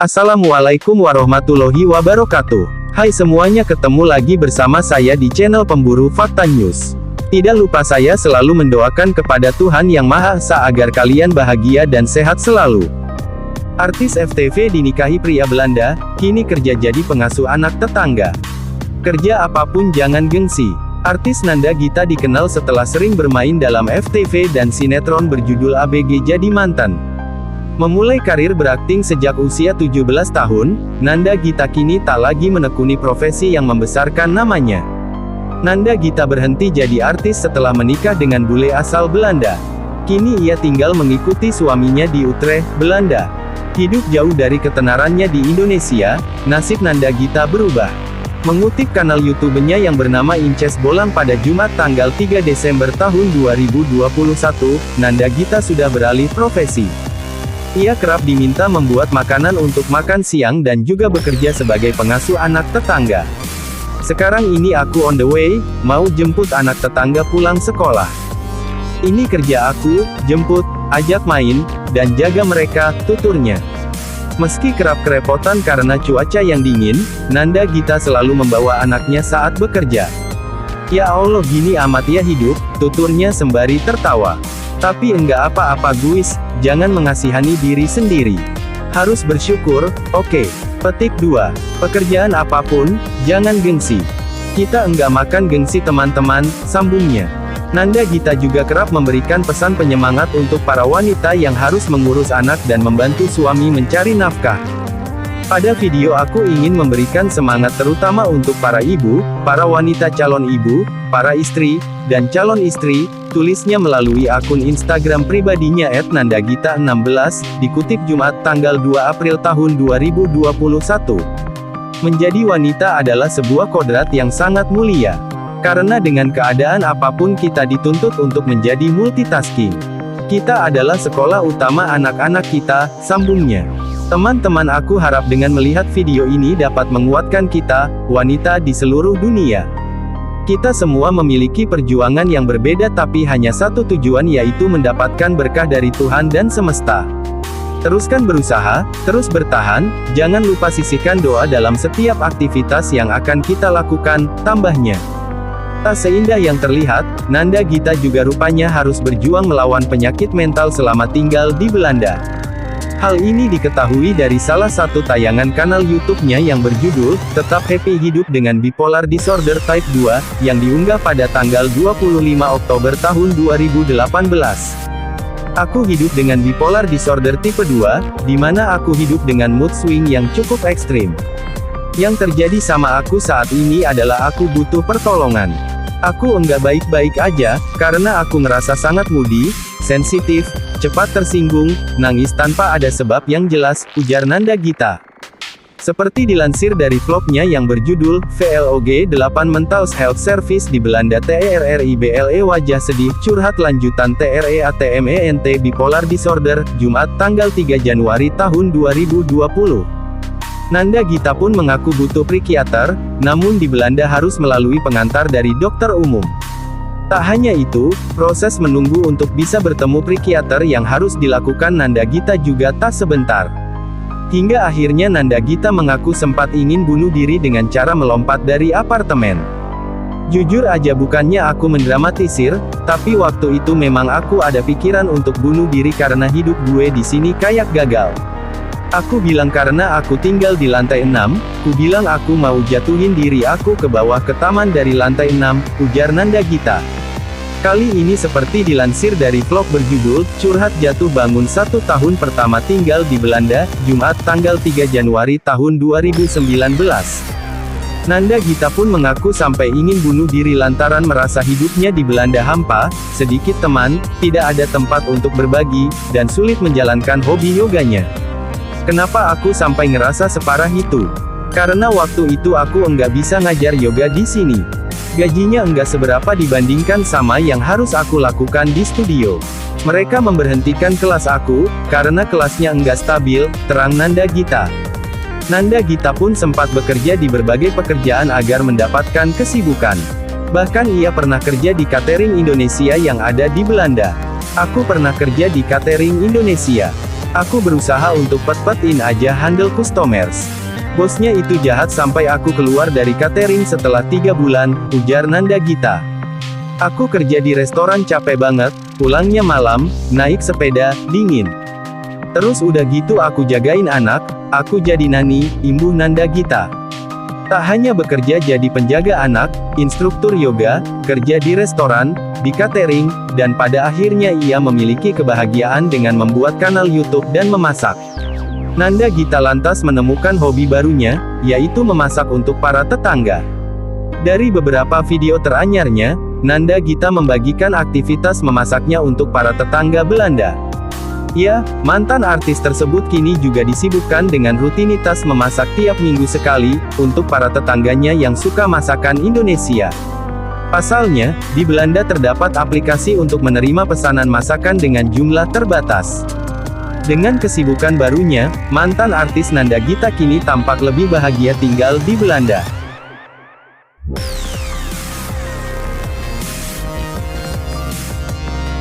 Assalamualaikum warahmatullahi wabarakatuh. Hai semuanya, ketemu lagi bersama saya di channel Pemburu Fakta News. Tidak lupa saya selalu mendoakan kepada Tuhan Yang Maha Esa agar kalian bahagia dan sehat selalu. Artis FTV dinikahi pria Belanda, kini kerja jadi pengasuh anak tetangga. Kerja apapun jangan gengsi. Artis Nanda Gita dikenal setelah sering bermain dalam FTV dan sinetron berjudul ABG Jadi Mantan. Memulai karir berakting sejak usia 17 tahun, Nanda Gita kini tak lagi menekuni profesi yang membesarkan namanya. Nanda Gita berhenti jadi artis setelah menikah dengan bule asal Belanda. Kini ia tinggal mengikuti suaminya di Utrecht, Belanda. Hidup jauh dari ketenarannya di Indonesia, nasib Nanda Gita berubah. Mengutip kanal YouTube-nya yang bernama Inces Bolang pada Jumat tanggal 3 Desember tahun 2021, Nanda Gita sudah beralih profesi. Ia kerap diminta membuat makanan untuk makan siang dan juga bekerja sebagai pengasuh anak tetangga. Sekarang ini aku on the way, mau jemput anak tetangga pulang sekolah. Ini kerja aku, jemput, ajak main, dan jaga mereka, tuturnya. Meski kerap kerepotan karena cuaca yang dingin, Nanda Gita selalu membawa anaknya saat bekerja. Ya Allah, gini amat ya hidup, tuturnya sembari tertawa. Tapi enggak apa-apa guys, jangan mengasihani diri sendiri. Harus bersyukur, oke. Petik 2. Pekerjaan apapun, jangan gengsi. Kita enggak makan gengsi teman-teman, sambungnya. Nanda Gita juga kerap memberikan pesan penyemangat untuk para wanita yang harus mengurus anak dan membantu suami mencari nafkah. Pada video aku ingin memberikan semangat terutama untuk para ibu, para wanita calon ibu, para istri, dan calon istri, tulisnya melalui akun Instagram pribadinya @nandagita16, dikutip Jumat tanggal 2 April tahun 2021. Menjadi wanita adalah sebuah kodrat yang sangat mulia. Karena dengan keadaan apapun kita dituntut untuk menjadi multitasking. Kita adalah sekolah utama anak-anak kita, sambungnya. Teman-teman, aku harap dengan melihat video ini dapat menguatkan kita, wanita di seluruh dunia. Kita semua memiliki perjuangan yang berbeda tapi hanya satu tujuan, yaitu mendapatkan berkah dari Tuhan dan semesta. Teruskan berusaha, terus bertahan, jangan lupa sisihkan doa dalam setiap aktivitas yang akan kita lakukan, tambahnya. Tak seindah yang terlihat, Nanda Gita juga rupanya harus berjuang melawan penyakit mental selama tinggal di Belanda. Hal ini diketahui dari salah satu tayangan kanal YouTube-nya yang berjudul, Tetap Happy Hidup dengan Bipolar Disorder Type 2, yang diunggah pada tanggal 25 Oktober tahun 2018. Aku hidup dengan bipolar disorder tipe 2, di mana aku hidup dengan mood swing yang cukup ekstrim. Yang terjadi sama aku saat ini adalah aku butuh pertolongan. Aku enggak baik-baik aja, karena aku ngerasa sangat moody, sensitif, cepat tersinggung, nangis tanpa ada sebab yang jelas, ujar Nanda Gita. Seperti dilansir dari vlognya yang berjudul, VLOG 8 Mental Health Service di Belanda TERRIBLE wajah sedih, curhat lanjutan TREATMENT Bipolar Disorder, Jumat tanggal 3 Januari tahun 2020. Nanda Gita pun mengaku butuh psikiater, namun di Belanda harus melalui pengantar dari dokter umum. Tak hanya itu, proses menunggu untuk bisa bertemu psikiater yang harus dilakukan Nanda Gita juga tak sebentar. Hingga akhirnya Nanda Gita mengaku sempat ingin bunuh diri dengan cara melompat dari apartemen. Jujur aja bukannya aku mendramatisir, tapi waktu itu memang aku ada pikiran untuk bunuh diri karena hidup gue di sini kayak gagal. Aku bilang karena aku tinggal di lantai 6, ku bilang aku mau jatuhin diri aku ke bawah ke taman dari lantai 6, ujar Nanda Gita. Kali ini seperti dilansir dari vlog berjudul, Curhat Jatuh Bangun 1 tahun pertama tinggal di Belanda, Jumat tanggal 3 Januari tahun 2019. Nanda Gita pun mengaku sampai ingin bunuh diri lantaran merasa hidupnya di Belanda hampa, sedikit teman, tidak ada tempat untuk berbagi, dan sulit menjalankan hobi yoganya. Kenapa aku sampai ngerasa separah itu? Karena waktu itu aku enggak bisa ngajar yoga di sini. Gajinya enggak seberapa dibandingkan sama yang harus aku lakukan di studio. Mereka memberhentikan kelas aku, karena kelasnya enggak stabil, terang Nanda Gita. Nanda Gita pun sempat bekerja di berbagai pekerjaan agar mendapatkan kesibukan. Bahkan ia pernah kerja di catering Indonesia yang ada di Belanda. Aku pernah kerja di catering Indonesia. Aku berusaha untuk pet-petin aja handle customers. Bosnya itu jahat sampai aku keluar dari catering setelah 3 bulan, ujar Nanda Gita. Aku kerja di restoran capek banget, pulangnya malam, naik sepeda, dingin. Terus udah gitu aku jagain anak, aku jadi nani, imbuh Nanda Gita. Tak hanya bekerja jadi penjaga anak, instruktur yoga, kerja di restoran, di catering, dan pada akhirnya ia memiliki kebahagiaan dengan membuat kanal YouTube dan memasak. Nanda Gita lantas menemukan hobi barunya, yaitu memasak untuk para tetangga. Dari beberapa video teranyarnya, Nanda Gita membagikan aktivitas memasaknya untuk para tetangga Belanda. Ya, mantan artis tersebut kini juga disibukkan dengan rutinitas memasak tiap minggu sekali, untuk para tetangganya yang suka masakan Indonesia. Pasalnya, di Belanda terdapat aplikasi untuk menerima pesanan masakan dengan jumlah terbatas. Dengan kesibukan barunya, mantan artis Nanda Gita kini tampak lebih bahagia tinggal di Belanda.